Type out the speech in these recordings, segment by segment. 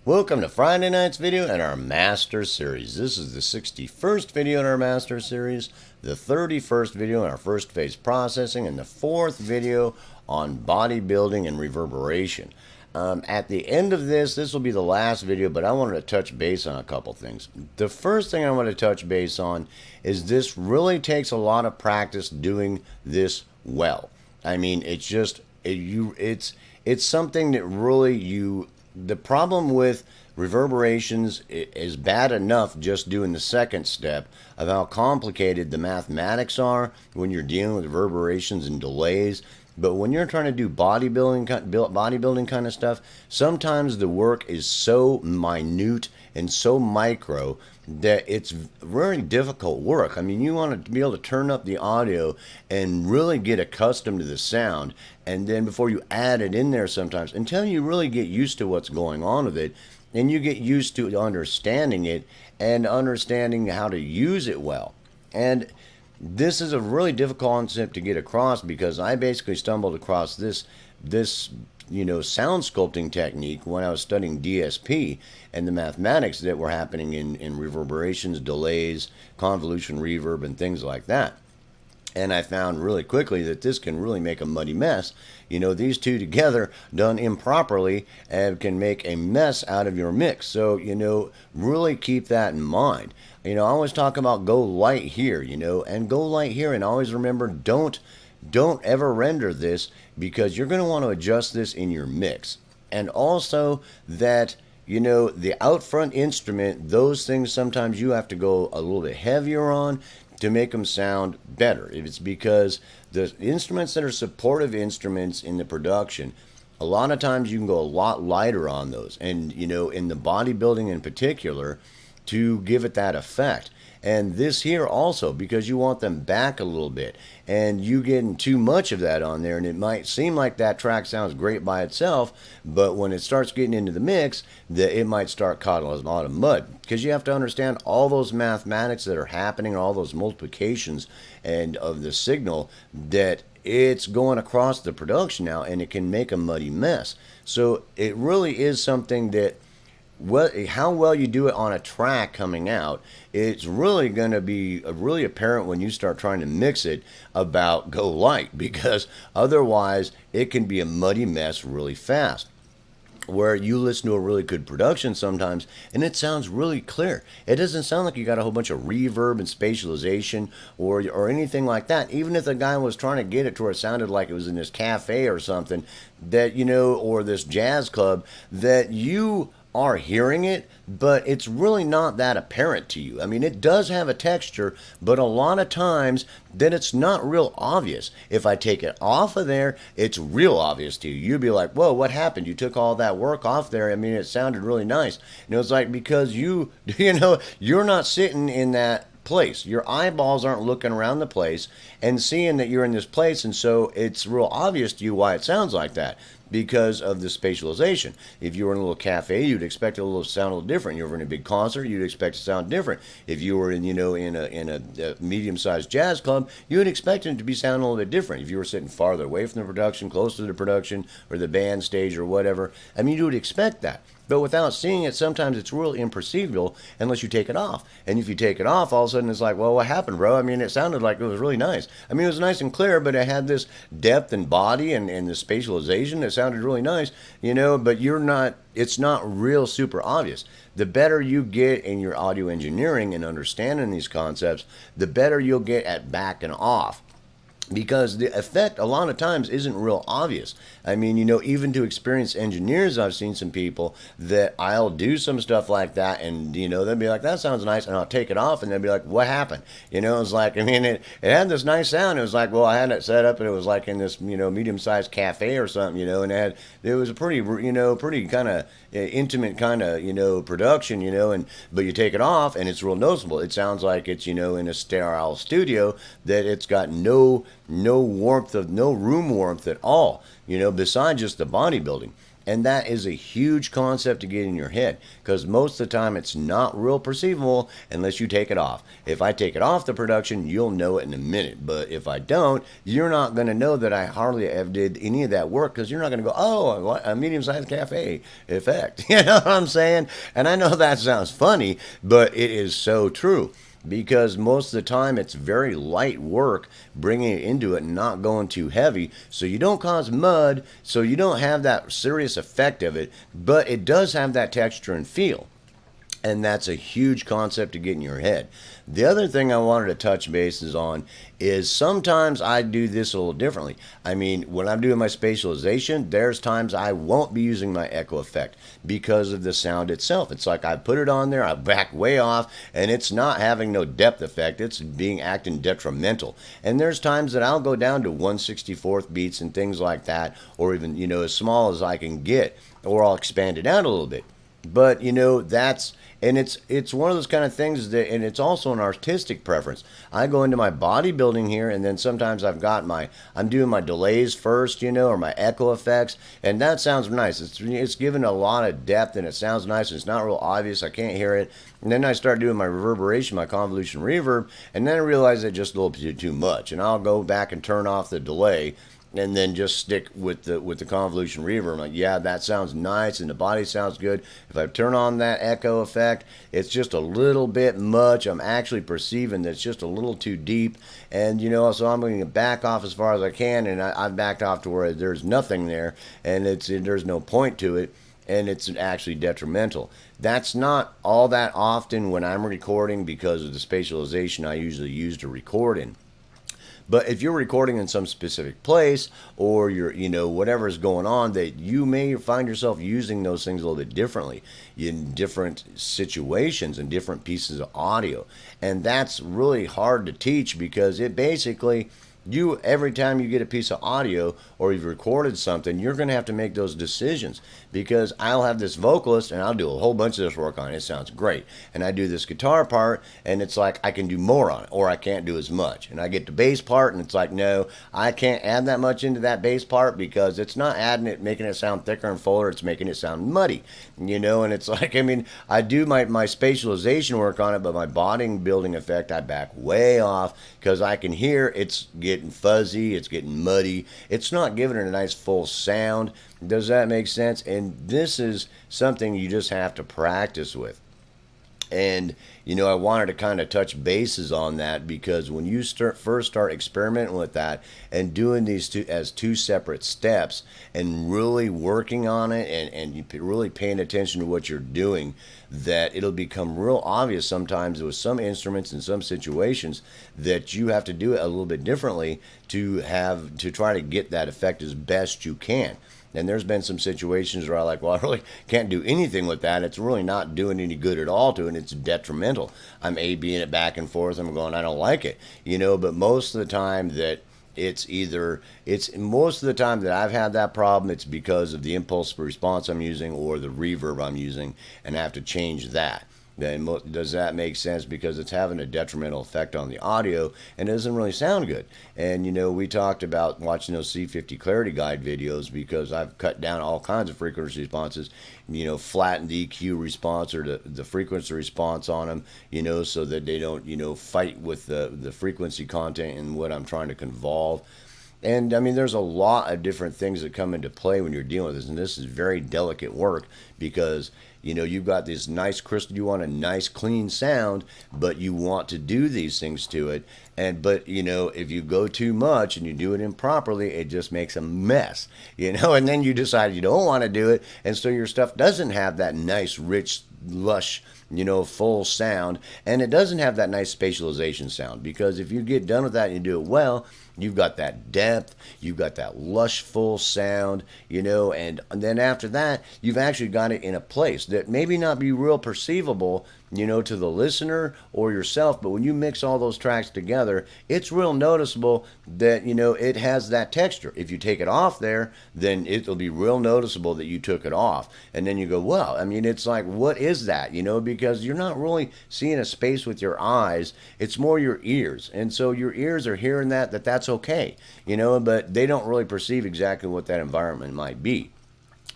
Welcome to Friday night's video in our Master Series. This is the 61st video in our Master Series, the 31st video in our first phase processing, and the 4th video on bodybuilding and reverberation. At the end of this will be the last video, but I wanted to touch base on a couple things. The first thing I want to touch base on is this really takes a lot of practice doing this well. I mean, it's something that really the problem with reverberations is bad enough just doing the second step of how complicated the mathematics are when you're dealing with reverberations and delays. But when you're trying to do bodybuilding kind of stuff, sometimes the work is so minute and so micro that it's very difficult work. I mean, you want to be able to turn up the audio and really get accustomed to the sound, and then before you add it in there sometimes, until you really get used to what's going on with it, and you get used to understanding it and understanding how to use it well. And this is a really difficult concept to get across because I basically stumbled across this sound sculpting technique when I was studying DSP and the mathematics that were happening in reverberations, delays, convolution reverb, and things like that. And I found really quickly that this can really make a muddy mess. These two together, done improperly, can make a mess out of your mix. So, really keep that in mind. I always talk about go light here, and go light here. And always remember, don't ever render this because you're going to want to adjust this in your mix. And also that, the out front instrument, those things sometimes you have to go a little bit heavier on to make them sound better. If it's because the instruments that are supportive instruments in the production, a lot of times you can go a lot lighter on those. And, in the bodybuilding in particular, to give it that effect. And this here also, because you want them back a little bit, and you getting too much of that on there, and it might seem like that track sounds great by itself, but when it starts getting into the mix, it might start causing a lot of mud, because you have to understand all those mathematics that are happening, all those multiplications and of the signal, that it's going across the production now, and it can make a muddy mess. So it really is something that, how well you do it on a track coming out, it's really going to be really apparent when you start trying to mix it about go light, because otherwise it can be a muddy mess really fast. Where you listen to a really good production sometimes and it sounds really clear. It doesn't sound like you got a whole bunch of reverb and spatialization or anything like that. Even if the guy was trying to get it to where it sounded like it was in this cafe or something, that or this jazz club, that you are hearing it, but it's really not that apparent to you. I mean, it does have a texture, but a lot of times then it's not real obvious. If I take it off of there, it's real obvious to you. You'd be like, whoa, what happened? You took all that work off there. I mean, it sounded really nice. It's like, because you're not sitting in that place. Your eyeballs aren't looking around the place and seeing that you're in this place, and so it's real obvious to you why it sounds like that, because of the spatialization. If you were in a little cafe, you'd expect it to sound a little different. You were in a big concert, you'd expect it to sound different. If you were in a medium-sized jazz club, you would expect it to be sounding a little bit different. If you were sitting farther away from the production, closer to the production, or the band stage or whatever, I mean, you would expect that. But without seeing it, sometimes it's real imperceivable unless you take it off. And if you take it off, all of a sudden it's like, well, what happened, bro? I mean, it sounded like it was really nice. I mean, it was nice and clear, but it had this depth and body and the spatialization. It sounded really nice, but it's not real super obvious. The better you get in your audio engineering and understanding these concepts, the better you'll get at backing off. Because the effect a lot of times isn't real obvious. I mean, even to experienced engineers, I've seen some people that I'll do some stuff like that and, they'll be like, that sounds nice. And I'll take it off and they'll be like, what happened? It's like, I mean, it had this nice sound. It was like, well, I had it set up and it was like in this, medium-sized cafe or something, and it was a pretty kind of intimate kind of, production, but you take it off and it's real noticeable. It sounds like it's, in a sterile studio, that it's got no room warmth at all, besides just the bodybuilding. And that is a huge concept to get in your head, because most of the time it's not real perceivable unless you take it off. If I take it off the production, you'll know it in a minute. But if I don't, you're not going to know that I hardly ever did any of that work, because you're not going to go, oh, a medium-sized cafe effect. You know what I'm saying? And I know that sounds funny, but it is so true, because most of the time it's very light work bringing it into it and not going too heavy, so you don't cause mud, so you don't have that serious effect of it, but it does have that texture and feel. And that's a huge concept to get in your head. The other thing I wanted to touch bases on is sometimes I do this a little differently. I mean, when I'm doing my spatialization, there's times I won't be using my echo effect because of the sound itself. It's like I put it on there, I back way off, and it's not having no depth effect. It's being acting detrimental. And there's times that I'll go down to 1/64th beats and things like that, or even, as small as I can get, or I'll expand it out a little bit. But that's, and it's one of those kind of things that, and it's also an artistic preference. I go into my bodybuilding here, and then sometimes I'm doing my delays first, or my echo effects, and that sounds nice. It's given a lot of depth, and it sounds nice, and it's not real obvious. I can't hear it. And then I start doing my reverberation, my convolution reverb, and then I realize it's just a little bit too much, and I'll go back and turn off the delay, and then just stick with the convolution reverb. I'm like, yeah, that sounds nice, and the body sounds good. If I turn on that echo effect, it's just a little bit much. I'm actually perceiving that it's just a little too deep, and so I'm going to back off as far as I can, and I've backed off to where there's nothing there, and there's no point to it, and it's actually detrimental. That's not all that often when I'm recording, because of the spatialization I usually use to record in. But if you're recording in some specific place, or you're, whatever is going on, that you may find yourself using those things a little bit differently in different situations and different pieces of audio. And that's really hard to teach, because it basically, every time you get a piece of audio or you've recorded something, you're going to have to make those decisions, because I'll have this vocalist and I'll do a whole bunch of this work on it. It sounds great. And I do this guitar part, and it's like I can do more on it, or I can't do as much. And I get the bass part, and it's like, no, I can't add that much into that bass part, because it's not adding it, making it sound thicker and fuller. It's making it sound muddy, and it's like, I do my spatialization work on it, but my body building effect, I back way off, because I can hear it's getting fuzzy, it's getting muddy, it's not giving it a nice full sound. Does that make sense? And this is something you just have to practice with. And I wanted to kind of touch bases on that, because when you first start experimenting with that and doing these two separate steps, and really working on it, and you really paying attention to what you're doing, that it'll become real obvious sometimes with some instruments and some situations that you have to do it a little bit differently to try to get that effect as best you can. And there's been some situations where I really can't do anything with that. It's really not doing any good at all to it, and it's detrimental. I'm A-Bing it back and forth. I'm going, I don't like it. But most of the time that most of the time that I've had that problem, it's because of the impulse response I'm using, or the reverb I'm using, and I have to change that. Then does that make sense? Because it's having a detrimental effect on the audio, and it doesn't really sound good. And we talked about watching those C50 Clarity Guide videos, because I've cut down all kinds of frequency responses, flatten the EQ response, or the frequency response on them, so that they don't fight with the frequency content and what I'm trying to convolve. And there's a lot of different things that come into play when you're dealing with this, and this is very delicate work, because you've got this nice crystal, you want a nice clean sound, but you want to do these things to it, but if you go too much and you do it improperly, it just makes a mess, and then you decide you don't want to do it, and so your stuff doesn't have that nice, rich, lush, full sound, and it doesn't have that nice spatialization sound. Because if you get done with that and you do it well, you've got that depth, you've got that lush, full sound, and then after that, you've actually got it in a place that maybe not be real perceivable, to the listener or yourself, but when you mix all those tracks together, it's real noticeable that, it has that texture. If you take it off there, then it'll be real noticeable that you took it off. And then you go, well, it's like, what is that? Because you're not really seeing a space with your eyes, it's more your ears. And so your ears are hearing that's okay, but they don't really perceive exactly what that environment might be.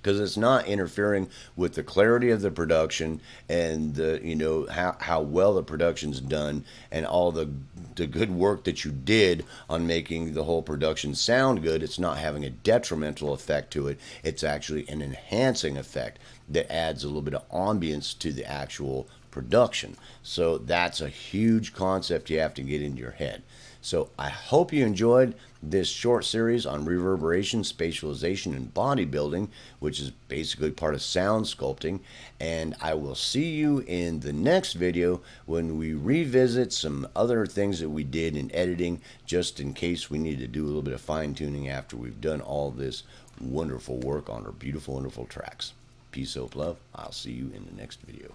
because it's not interfering with the clarity of the production and the, you know, how well the production's done and all the good work that you did on making the whole production sound good. It's not having a detrimental effect to it. It's actually an enhancing effect that adds a little bit of ambience to the actual production. So that's a huge concept you have to get into your head. So I hope you enjoyed this short series on reverberation, spatialization, and bodybuilding, which is basically part of sound sculpting. And I will see you in the next video when we revisit some other things that we did in editing, just in case we need to do a little bit of fine-tuning after we've done all this wonderful work on our beautiful, wonderful tracks. Peace, hope, love. I'll see you in the next video.